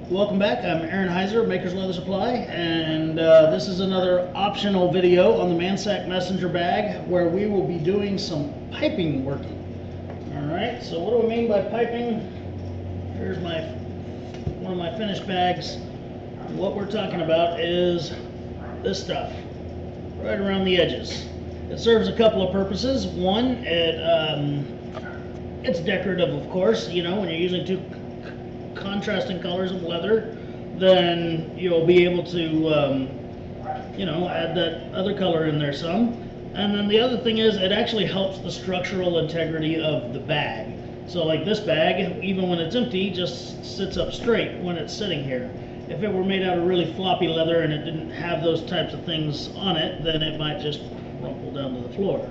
Welcome back. I'm Aaron Heiser, Maker's Leather Supply, and this is another optional video on the Mansack Messenger bag where we will be doing some piping working. Alright, so what do we mean by piping? Here's one of my finished bags. What we're talking about is this stuff, right around the edges. It serves a couple of purposes. One, it's decorative, of course. You know, when you're using two contrasting colors of leather, then you'll be able to you know, add that other color in there some. And then the other thing is it actually helps the structural integrity of the bag. So like this bag, even when it's empty, just sits up straight when it's sitting here. If it were made out of really floppy leather and it didn't have those types of things on it, then it might just crumple down to the floor.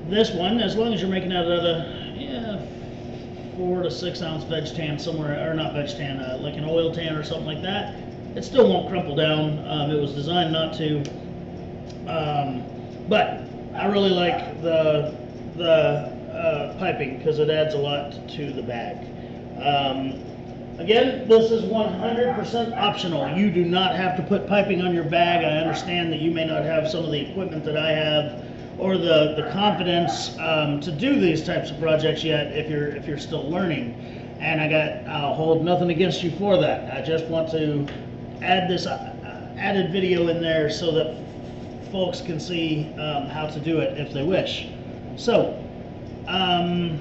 This one, as long as you're making out of a 4 to 6 ounce veg tan somewhere, or not veg tan, like an oil tan or something like that, it still won't crumple down. It was designed not to, but I really like the piping because it adds a lot to the bag. Again, this is 100% optional. You do not have to put piping on your bag. I understand that you may not have some of the equipment that I have, or the confidence to do these types of projects yet if you're still learning. And I'll hold nothing against you for that. I just want to add this added video in there so that folks can see how to do it if they wish. So I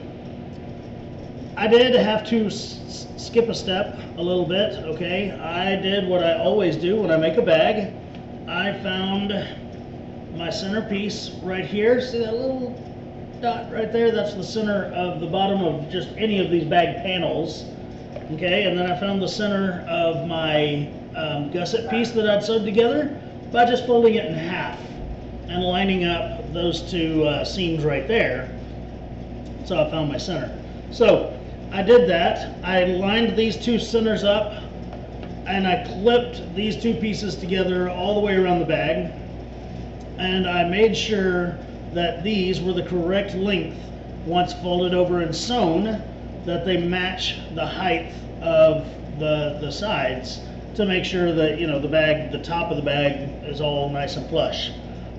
did have to skip a step a little bit, okay? I did what I always do when I make a bag. I found my centerpiece right here. See that little dot right there? That's the center of the bottom of just any of these bag panels. Okay, and then I found the center of my gusset piece that I'd sewed together by just folding it in half and lining up those two seams right there. So I found my center. So I did that. I lined these two centers up and I clipped these two pieces together all the way around the bag. And I made sure that these were the correct length once folded over and sewn, that they match the height of the sides to make sure that, you know, the top of the bag is all nice and flush.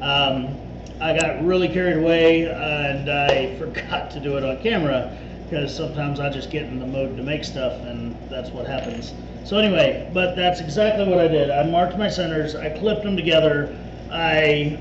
I got really carried away and I forgot to do it on camera because sometimes I just get in the mode to make stuff and that's what happens. So anyway, but that's exactly what I did. I marked my centers, I clipped them together, I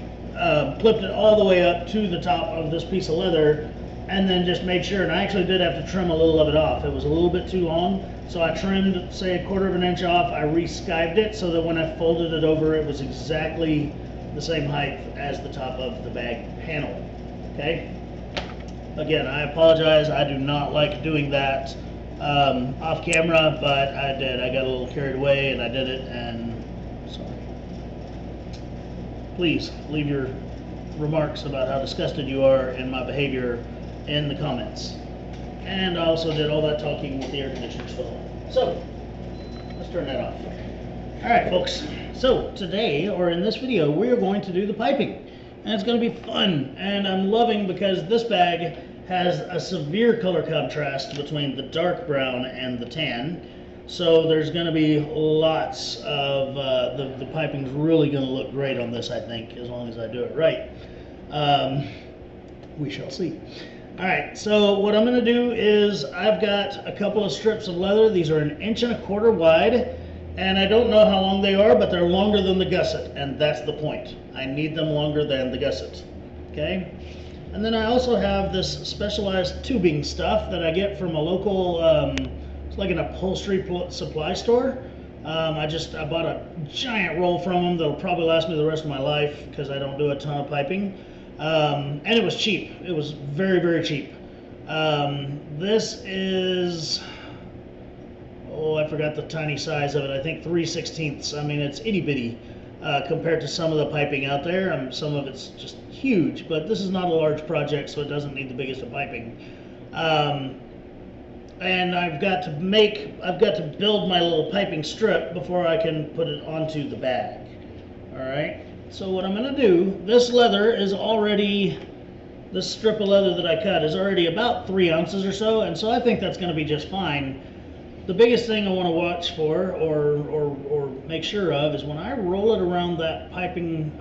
clipped it all the way up to the top of this piece of leather, and then just made sure, and I actually did have to trim a little of it off. It was a little bit too long, so I trimmed, say, 1/4 of an inch off. I re-skived it so that when I folded it over, it was exactly the same height as the top of the bag panel. Okay? Again, I apologize. I do not like doing that off camera, but I did. I got a little carried away, and I did it, and sorry. Please leave your remarks about how disgusted you are in my behavior in the comments. And I also did all that talking with the air conditioner still on. So, let's turn that off. Alright folks, so today, or in this video, we are going to do the piping. And it's going to be fun, and I'm loving because this bag has a severe color contrast between the dark brown and the tan. So there's going to be lots of, the piping's really going to look great on this, I think, as long as I do it right. We shall see. Alright, so what I'm going to do is I've got a couple of strips of leather. These are 1 1/4 inches wide, and I don't know how long they are, but they're longer than the gusset, and that's the point. I need them longer than the gusset. Okay? And then I also have this specialized tubing stuff that I get from a local it's like an upholstery supply store. I bought a giant roll from them that'll probably last me the rest of my life because I don't do a ton of piping. And it was cheap. It was very, very cheap. This is, oh, I forgot the tiny size of it. I think 3/16. I mean, it's itty bitty compared to some of the piping out there. Some of it's just huge, but this is not a large project, so it doesn't need the biggest of piping. And I've got to build my little piping strip before I can put it onto the bag. Alright, so what I'm going to do, this strip of leather that I cut is already about 3 ounces or so, and so I think that's going to be just fine. the biggest thing I want to watch for or make sure of is when I roll it around that piping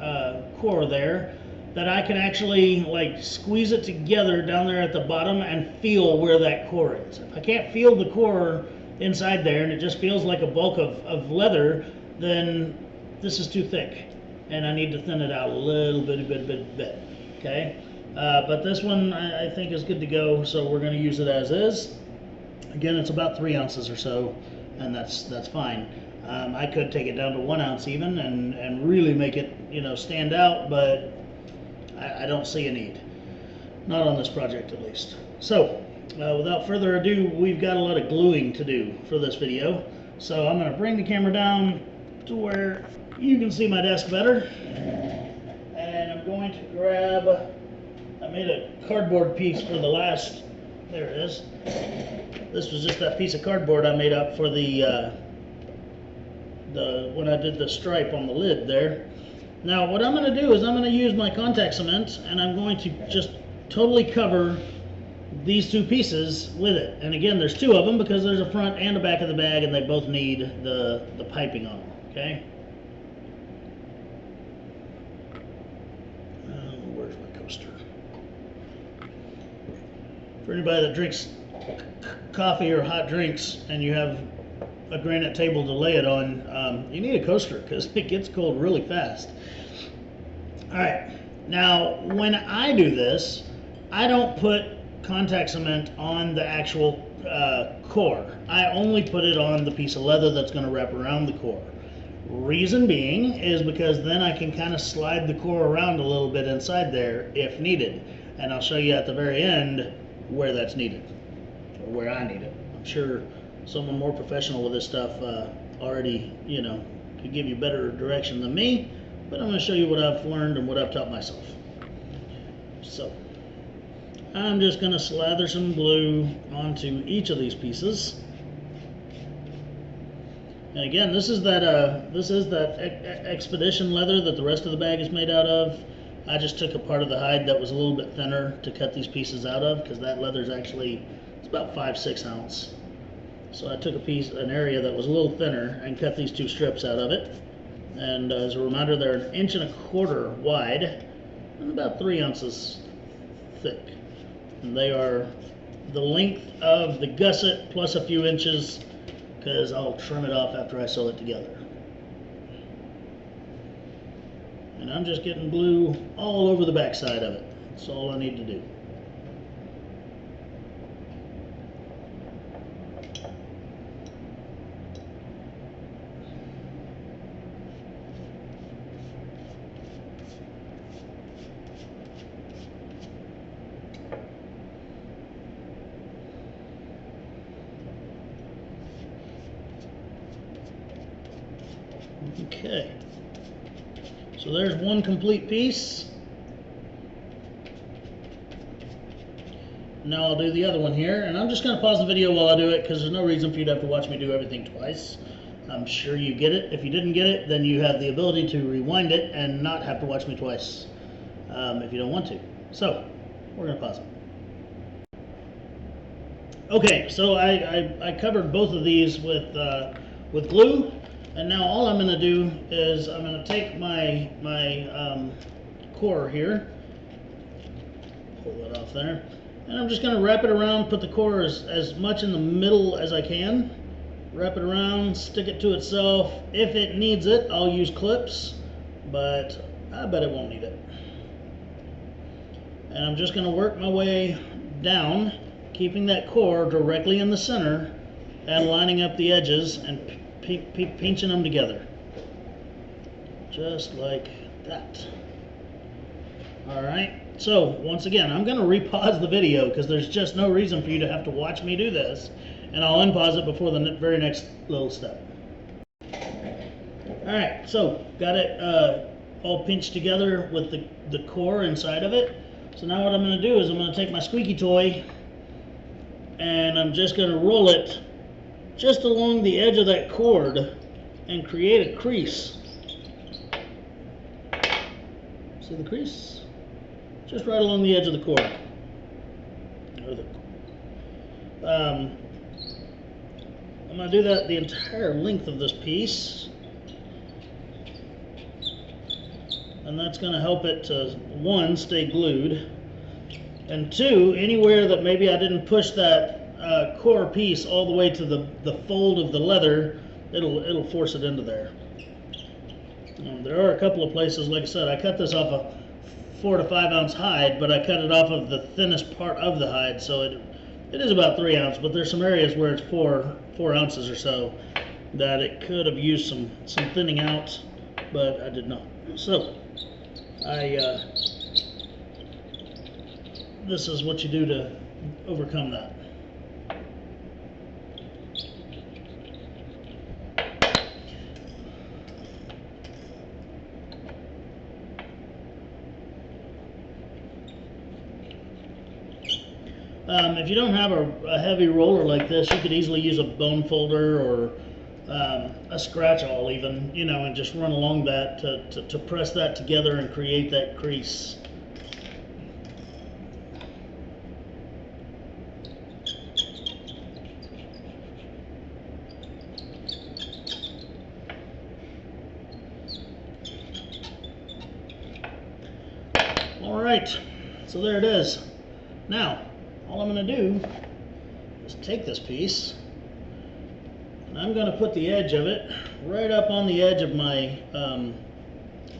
core there, that I can actually like squeeze it together down there at the bottom and feel where that core is. If I can't feel the core inside there and it just feels like a bulk of leather, then this is too thick and I need to thin it out a little bit, okay? But this one I think is good to go, so we're going to use it as is. Again, it's about 3 ounces or so, and that's fine. I could take it down to 1 ounce even and really make it, you know, stand out, but I don't see a need. Not on this project, at least. So, without further ado, we've got a lot of gluing to do for this video. So I'm going to bring the camera down to where you can see my desk better. And I'm going to grab, I made a cardboard piece for the last, there it is. This was just that piece of cardboard I made up for the when I did the stripe on the lid there. Now what I'm going to do is I'm going to use my contact cement and I'm going to just totally cover these 2 pieces with it. And again, there's 2 of them because there's a front and a back of the bag and they both need the piping on them, okay? Where's my coaster? For anybody that drinks coffee or hot drinks and you have a granite table to lay it on, you need a coaster because it gets cold really fast. Alright, now when I do this, I don't put contact cement on the actual core. I only put it on the piece of leather that's going to wrap around the core. Reason being is because then I can kind of slide the core around a little bit inside there if needed. And I'll show you at the very end where that's needed, or where I need it. I'm sure someone more professional with this stuff already, you know, could give you better direction than me, but I'm going to show you what I've learned and what I've taught myself. So, I'm just going to slather some glue onto each of these pieces. And again, this is that expedition leather that the rest of the bag is made out of. I just took a part of the hide that was a little bit thinner to cut these pieces out of, because that leather is actually, it's about 5-6 ounce. So I took an area that was a little thinner and cut these 2 strips out of it. And as a reminder, they're 1.25 inches wide and about 3 ounces thick. And they are the length of the gusset plus a few inches, because I'll trim it off after I sew it together. And I'm just getting glue all over the back side of it. That's all I need to do. Okay, so there's one complete piece. Now I'll do the other one here, and I'm just going to pause the video while I do it because there's no reason for you to have to watch me do everything twice. I'm sure you get it. If you didn't get it, then you have the ability to rewind it and not have to watch me twice if you don't want to. So, we're going to pause it. Okay, so I covered both of these with glue. And now all I'm going to do is I'm going to take my core here, pull that off there, and I'm just going to wrap it around, put the core as much in the middle as I can, wrap it around, stick it to itself. If it needs it, I'll use clips, but I bet it won't need it. And I'm just going to work my way down, keeping that core directly in the center and lining up the edges and pinching them together, just like that. Alright, so once again, I'm going to repause the video because there's just no reason for you to have to watch me do this, and I'll unpause it before the very next little step. Alright, so got it all pinched together with the core inside of it. So now what I'm going to do is I'm going to take my squeaky toy and I'm just going to roll it just along the edge of that cord and create a crease. See the crease? Just right along the edge of the cord. I'm going to do that the entire length of this piece. And that's going to help it to, one, stay glued, and two, anywhere that maybe I didn't push that core piece all the way to the fold of the leather, it'll force it into there. There are a couple of places, like I said, I cut this off a 4 to 5 ounce hide, but I cut it off of the thinnest part of the hide, so it is about 3 ounce, but there's some areas where it's 4 ounces or so that it could have used some thinning out, but I did not. So this is what you do to overcome that. If you don't have a heavy roller like this, you could easily use a bone folder or a scratch awl even, you know, and just run along that to press that together and create that crease. All right, so there it is. Now, all I'm going to do is take this piece and I'm going to put the edge of it right up on the edge of my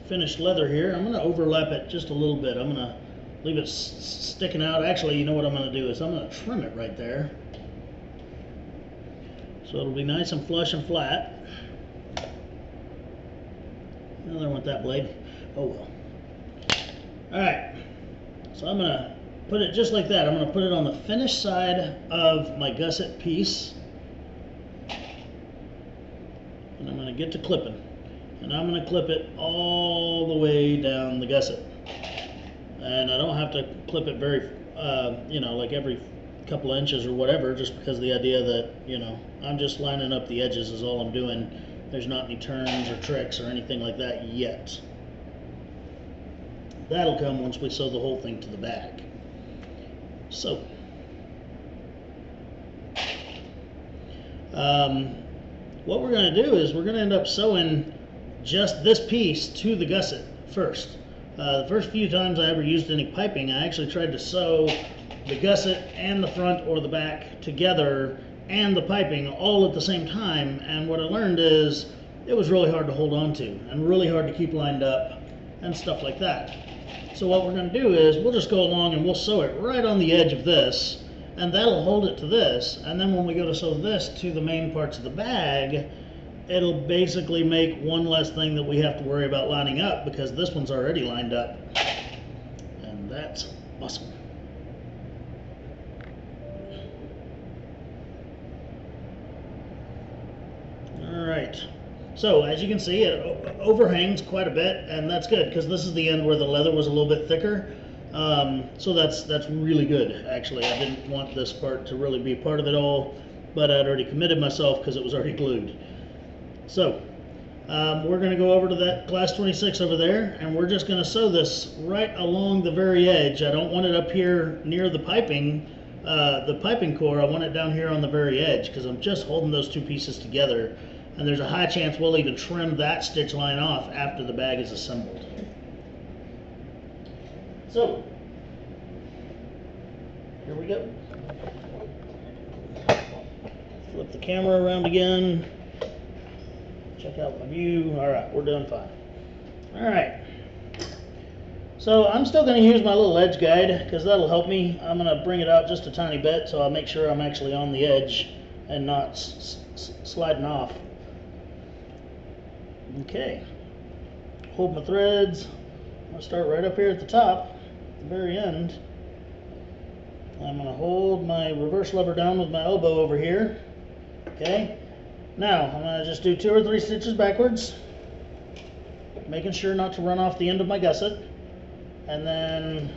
finished leather here. I'm going to overlap it just a little bit. I'm going to leave it sticking out. Actually, you know what I'm going to do is I'm going to trim it right there, so it'll be nice and flush and flat. I don't want that blade. Oh well. Alright, so I'm going to put it just like that. I'm going to put it on the finished side of my gusset piece. And I'm going to get to clipping. And I'm going to clip it all the way down the gusset. And I don't have to clip it very, you know, like every couple inches or whatever, just because of the idea that, you know, I'm just lining up the edges is all I'm doing. There's not any turns or tricks or anything like that yet. That'll come once we sew the whole thing to the bag. So, what we're going to do is we're going to end up sewing just this piece to the gusset first. The first few times I ever used any piping, I actually tried to sew the gusset and the front or the back together and the piping all at the same time, and what I learned is it was really hard to hold on to and really hard to keep lined up and stuff like that. So what we're going to do is we'll just go along and we'll sew it right on the edge of this, and that'll hold it to this, and then when we go to sew this to the main parts of the bag, it'll basically make one less thing that we have to worry about lining up, because this one's already lined up, and that's awesome. Alright, so as you can see, it overhangs quite a bit, and that's good because this is the end where the leather was a little bit thicker. So that's really good, actually. I didn't want this part to really be part of it all, but I'd already committed myself because it was already glued. So we're going to go over to that class 26 over there, and we're just going to sew this right along the very edge. I don't want it up here near the piping core. I want it down here on the very edge because I'm just holding those two pieces together. And there's a high chance we'll even trim that stitch line off after the bag is assembled. So, here we go. Flip the camera around again. Check out my view. Alright, we're doing fine. Alright. So I'm still going to use my little edge guide because that'll help me. I'm going to bring it out just a tiny bit so I'll make sure I'm actually on the edge and not sliding off. Okay, hold my threads. I'm going to start right up here at the top, at the very end. I'm going to hold my reverse lever down with my elbow over here. Okay, now I'm going to just do 2 or 3 stitches backwards, making sure not to run off the end of my gusset, and then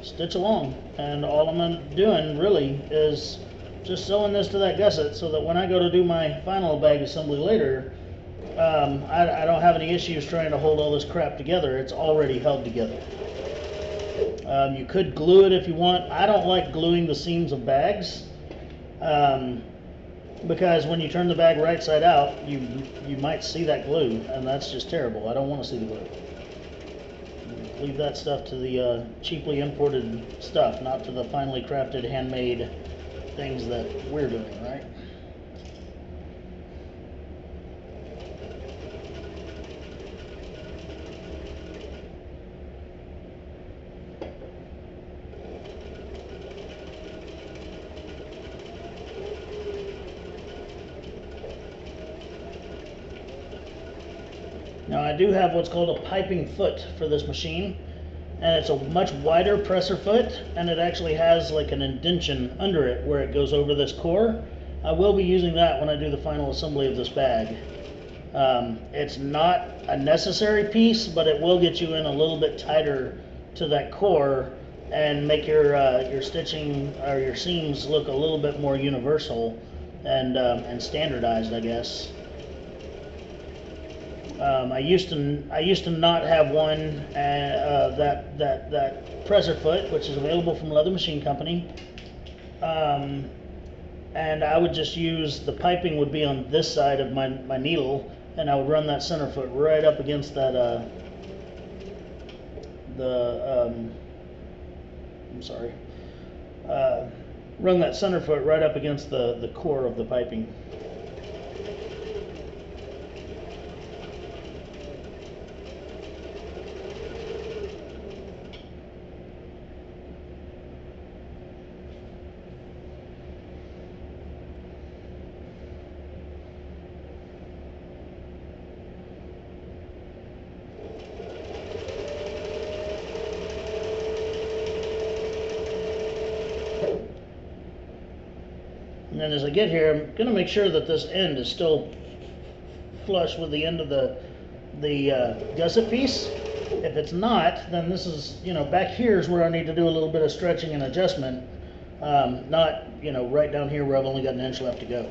stitch along. And all I'm doing really is just sewing this to that gusset so that when I go to do my final bag assembly later, I don't have any issues trying to hold all this crap together. It's already held together. You could glue it if you want. I don't like gluing the seams of bags. because when you turn the bag right side out, you might see that glue, and that's just terrible. I don't want to see the glue. Leave that stuff to the cheaply imported stuff, not to the finely crafted, handmade things that we're doing, right? Now I do have what's called a piping foot for this machine, and it's a much wider presser foot, and it actually has like an indentation under it where it goes over this core. I will be using that when I do the final assembly of this bag. It's not a necessary piece, but it will get you in a little bit tighter to that core and make your stitching or your seams look a little bit more universal and standardized, I guess. I used to not have one that presser foot, which is available from Leather Machine Company, and I would just use the piping would be on this side of my needle, and I would run that center foot right up against that run that center foot right up against the core of the piping. And then as I get here, I'm going to make sure that this end is still flush with the end of the gusset piece. If it's not, then this is, back here is where I need to do a little bit of stretching and adjustment. Not, right down here where I've only got an inch left to go.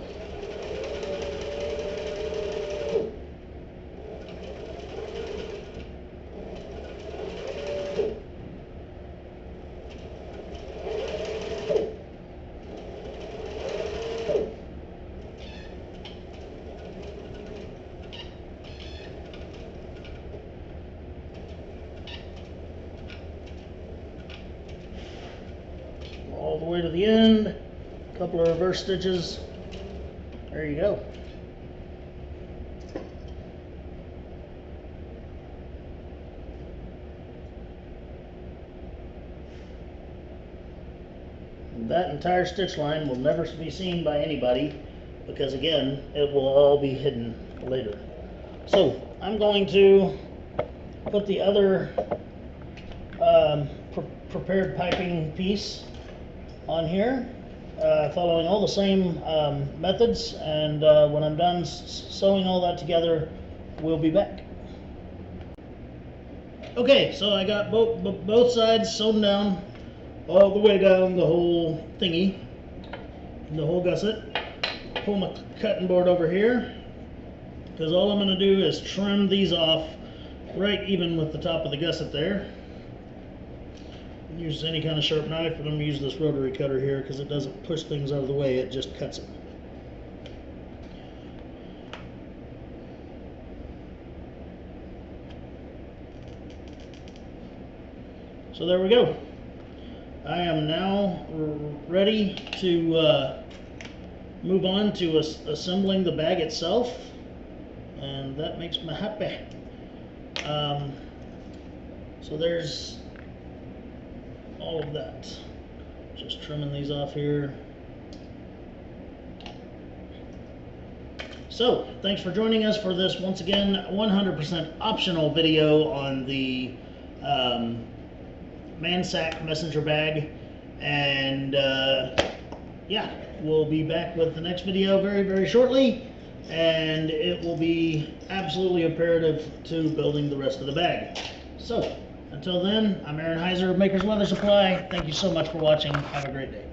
All the way to the end, a couple of reverse stitches, there you go. That entire stitch line will never be seen by anybody because, again, it will all be hidden later. So I'm going to put the other prepared piping piece on here, following all the same methods, and when I'm done sewing all that together, we'll be back. Okay, so I got both sides sewn down, all the way down the whole thingy, the whole gusset. Pull my cutting board over here, because all I'm going to do is trim these off right even with the top of the gusset there. Use any kind of sharp knife, but I'm going to use this rotary cutter here because it doesn't push things out of the way, it just cuts them. So there we go. I am now ready to move on to assembling the bag itself, and that makes me happy. So there's all of that. Just trimming these off here. So thanks for joining us for this, once again, 100% optional video on the Mansack messenger bag. And yeah, we'll be back with the next video very, very shortly, and it will be absolutely imperative to building the rest of the bag. So until then, I'm Aaron Heiser of Maker's Leather Supply. Thank you so much for watching. Have a great day.